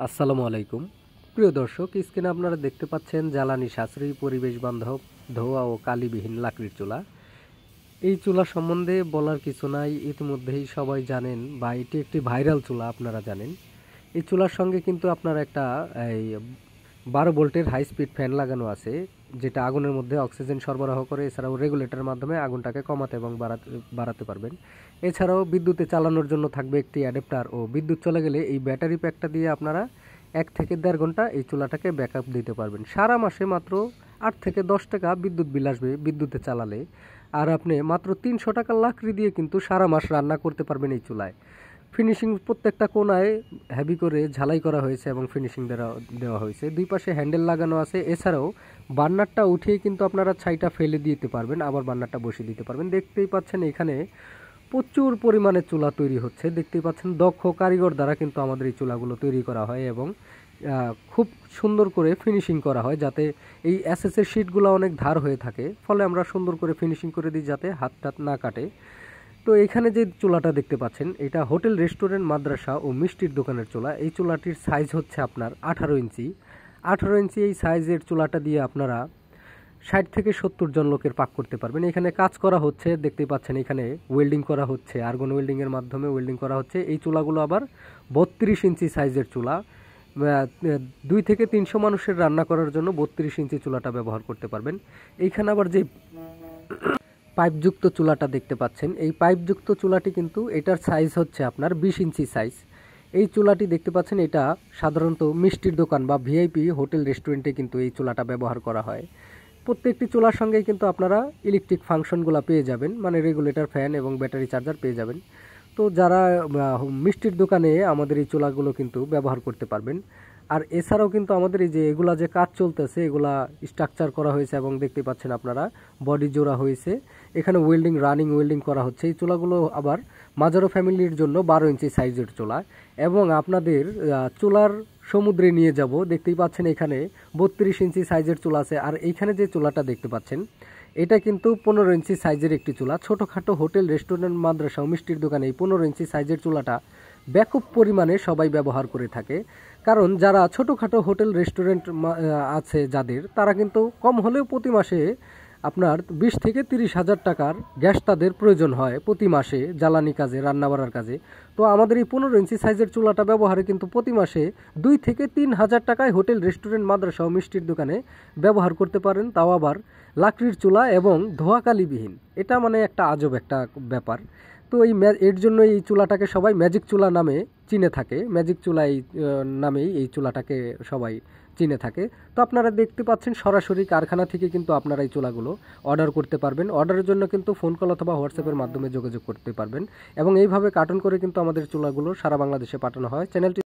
আসসালামু আলাইকুম প্রিয় দর্শক, স্ক্রিনে আপনারা দেখতে পাচ্ছেন জ্বালানি সাশ্রয়ী পরিবেশ বান্ধব ধোঁয়া ও কালিবিহীন লাকড়ির চুলা। এই চুলা সম্বন্ধে বলার কিছু নাই, ইতিমধ্যেই সবাই জানেন বা এটি একটি ভাইরাল চুলা। আপনারা জানেন এই চুলার সঙ্গে কিন্তু আপনার একটা এই 12 ভোল্টের হাই স্পিড ফ্যান লাগানো আছে, যেটা আগুনের মধ্যে অক্সিজেন সরবরাহ করে। এছাড়াও রেগুলেটরের মাধ্যমে আগুনটাকে কমাতে এবং বাড়াতে পারবেন। এছাড়াও বিদ্যুতে চালানোর জন্য থাকবে একটি অ্যাডাপ্টার, ও বিদ্যুৎ চলে গেলে এই ব্যাটারি প্যাকটা দিয়ে আপনারা 1 থেকে 1.5 ঘন্টা এই চুলাটাকে ব্যাকআপ দিতে পারবেন। সারা মাসে মাত্র 8 থেকে 10 টাকা বিদ্যুৎ বিল আসবে বিদ্যুতে চালালে, আর আপনি মাত্র 300 টাকা লাকড়ি দিয়ে কিন্তু সারা মাস রান্না করতে পারবেন এই চুলায়। ফিনিশিং প্রত্যেকটা কোণায় হেভি করে ঝালাই করা হয়েছে এবং ফিনিশিং দেওয়া হয়েছে। দুই পাশে হ্যান্ডেল লাগানো আছে। এছাড়াও বার্নারটা উঠিয়ে কিন্তু আপনারা ছাইটা ফেলে দিতে পারবেন, আবার বার্নারটা বসিয়ে দিতে পারবেন। দেখতেই পাচ্ছেন এখানে প্রচুর পরিমাণে চুলা তৈরি হচ্ছে। দেখতেই পাচ্ছেন দক্ষ কারিগর দ্বারা কিন্তু আমাদের এই চুলাগুলো তৈরি করা হয় এবং খুব সুন্দর করে ফিনিশিং করা হয়, যাতে এই এসএসের শিটগুলো অনেক ধার হয়ে থাকে, ফলে আমরা সুন্দর করে ফিনিশিং করে দিই যাতে হাত টাত না কাটে। তো এখানে যে চুলাটা দেখতে পাচ্ছেন, এটা হোটেল, রেস্টুরেন্ট, মাদ্রাসা ও মিষ্টির দোকানের চুলা। এই চুলাটির সাইজ হচ্ছে আপনার 18 ইঞ্চি। 18 ইঞ্চি এই সাইজের চুলাটা দিয়ে আপনারা 60 থেকে 70 জন লোকের পাক করতে পারবেন। এখানে কাজ করা হচ্ছে, দেখতেই পাচ্ছেন এখানে ওয়েল্ডিং করা হচ্ছে, আর্গন ওয়েল্ডিংয়ের মাধ্যমে ওয়েল্ডিং করা হচ্ছে। এই চুলাগুলো আবার 32 ইঞ্চি সাইজের চুলা। 2 থেকে 300 মানুষের রান্না করার জন্য 32 ইঞ্চি চুলাটা ব্যবহার করতে পারবেন। এইখানে আবার যে পাইপযুক্ত চুলাটা দেখতে পাচ্ছেন, এই পাইপযুক্ত চুলাটি কিন্তু এটার সাইজ হচ্ছে আপনার 20 ইঞ্চি সাইজ। এই চুলাটি দেখতে পাচ্ছেন, এটা সাধারণত মিষ্টির দোকান বা ভিআইপি হোটেল, রেস্টুরেন্টে কিন্তু এই চুলাটা ব্যবহার করা হয়। প্রত্যেকটি চুলার সঙ্গে কিন্তু আপনারা ইলেকট্রিক ফাংশনগুলো পেয়ে যাবেন, মানে রেগুলেটর, ফ্যান এবং ব্যাটারি চার্জার পেয়ে যাবেন। তো যারা মিষ্টির দোকানে আমাদের এই চুলাগুলো কিন্তু ব্যবহার করতে পারবেন। আর এছাড়াও কিন্তু আমাদের এই যে এগুলা যে কাজ চলতেছে, এগুলা স্ট্রাকচার করা হয়েছে এবং দেখতে পাচ্ছেন আপনারা বডি জোড়া হয়েছে। এখানে ওয়েল্ডিং, রানিং ওয়েল্ডিং করা হচ্ছে। এই চুলাগুলো আবার মাজারো ফ্যামিলির জন্য 12 ইঞ্চি সাইজের চুলা, এবং আপনাদের চুলার সমুদ্রে নিয়ে যাব। দেখতেই পাচ্ছেন এখানে 32 ইঞ্চি সাইজের চুলা আছে। আর এইখানে যে চুলাটা দেখতে পাচ্ছেন, এটা কিন্তু 15 ইঞ্চি সাইজের একটি চুলা। ছোটোখাটো হোটেল, রেস্টুরেন্ট, মাদ্রাসা ও মিষ্টির দোকানে এই 15 ইঞ্চি সাইজের চুলাটা ব্যাপক পরিমাণে সবাই ব্যবহার করে থাকে। কারণ যারা ছোটোখাটো হোটেল, রেস্টুরেন্ট আছে যাদের, তারা কিন্তু কম হলেও প্রতি মাসে আপনার 20 থেকে 30 হাজার টাকার গ্যাস তাদের প্রয়োজন হয় প্রতি মাসে জ্বালানি কাজে, রান্না বাড়ার কাজে। তো আমাদের এই 15 ইঞ্চি সাইজের চুলাটা ব্যবহারে কিন্তু প্রতি মাসে 2 থেকে 3 হাজার টাকায় হোটেল, রেস্টুরেন্ট, মাদ্রাসা ও মিষ্টির দোকানে ব্যবহার করতে পারেন, তাও আবার লাকড়ির চুলা এবং ধোঁয়াকালিবিহীন। এটা মানে একটা আজব একটা ব্যাপার। তো এর জন্য এই চুলাটাকে সবাই ম্যাজিক চুলা নামে চিনে থাকে। ম্যাজিক চুলা এই নামেই এই চুলাটাকে সবাই চিনে থাকে। তো আপনারা দেখতে পাচ্ছেন সরাসরি কারখানা থেকে কিন্তু আপনারা এই চুলাগুলো অর্ডার করতে পারবেন। অর্ডারের জন্য কিন্তু ফোন কল অথবা হোয়াটসঅ্যাপের মাধ্যমে যোগাযোগ করতে পারবেন, এবং এইভাবে কার্টন করে কিন্তু আমাদের চুলাগুলো সারা বাংলাদেশে পাঠানো হয়। চ্যানেলটি